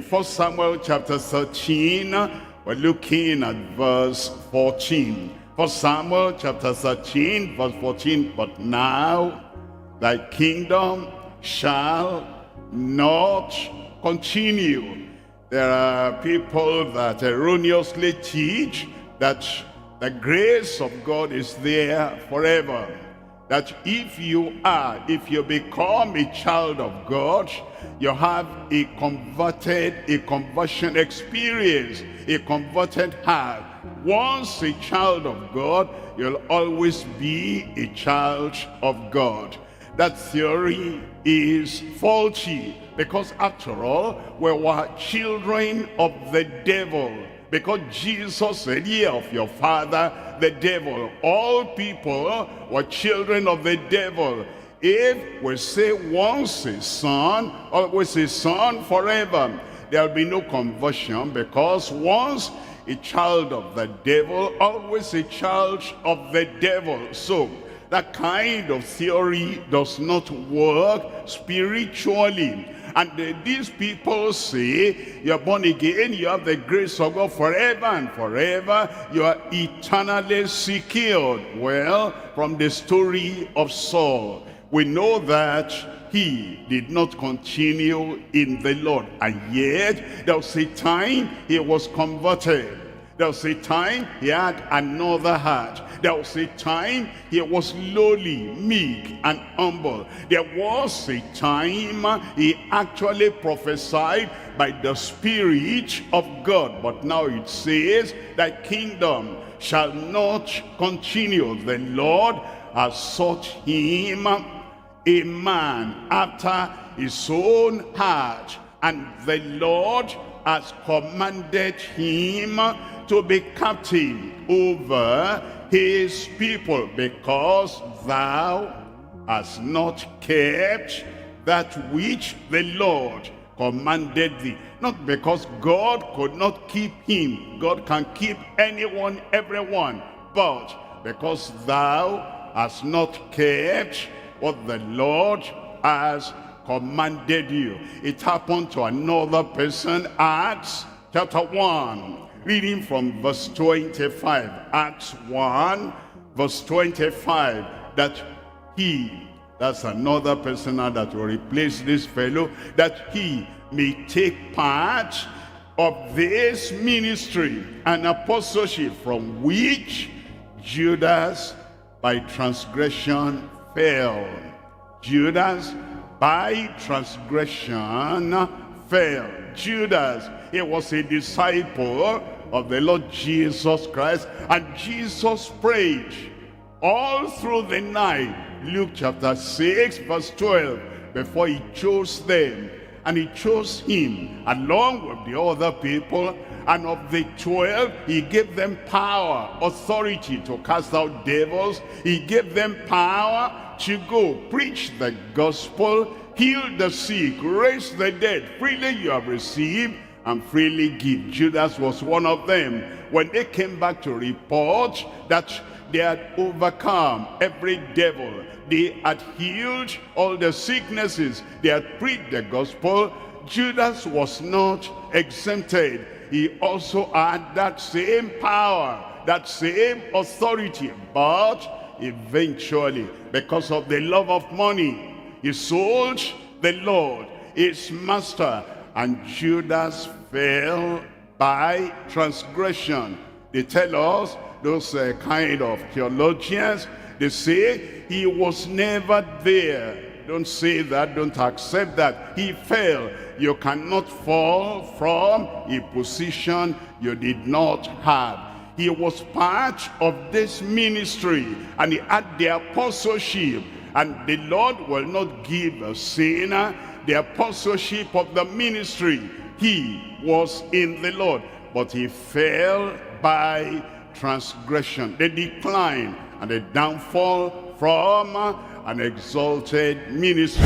First Samuel chapter 13, we're looking at verse 14. First Samuel chapter 13, verse 14. But now thy kingdom shall not continue. There are people that erroneously teach that the grace of God is there forever. That if you become a child of God, you have a conversion experience, a converted heart. Once a child of God, you'll always be a child of God. That theory is faulty, because after all, we were children of the devil. Because Jesus said, "Ye of your father, the devil." All people were children of the devil. If we say once a son, always a son forever, there'll be no conversion, because once a child of the devil, always a child of the devil. So that kind of theory does not work spiritually. And these people say, you're born again, you have the grace of God forever and forever, you are eternally secured. Well, from the story of Saul, we know that he did not continue in the Lord. And yet, there was a time he was converted. There was a time he had another heart. There was a time he was lowly, meek, and humble. There was a time he actually prophesied by the Spirit of God. But now it says, "Thy kingdom shall not continue. The Lord has sought him a man after his own heart, and the Lord has commanded him to be captain over his people, because thou hast not kept that which the Lord commanded thee." Not because God could not keep him. God can keep anyone, everyone. But because thou hast not kept what the Lord has commanded you. It happened to another person. Acts chapter 1. Reading from verse 25, Acts 1, verse 25, that's another person now that will replace this fellow, that he may take part of this ministry and apostleship, from which Judas by transgression fell. Judas by transgression fell. Judas, he was a disciple of the Lord Jesus Christ, and Jesus prayed all through the night. Luke chapter 6 verse 12, before he chose them. And he chose him along with the other people, and of the 12 he gave them power, authority to cast out devils. He gave them power to go preach the gospel, heal the sick, raise the dead. Freely you have received, and freely give. Judas was one of them. When they came back to report that they had overcome every devil, they had healed all the sicknesses, they had preached the gospel, Judas was not exempted. He also had that same power, that same authority. But eventually, because of the love of money, he sold the Lord, his master, and Judas fell by transgression. They tell us, those kind of theologians, they say he was never there. Don't say that, don't accept that. He fell. You cannot fall from a position you did not have. He was part of this ministry, and he had the apostleship. And the Lord will not give a sinner the apostleship of the ministry. He was in the Lord, but he fell by transgression. The decline and the downfall from an exalted ministry.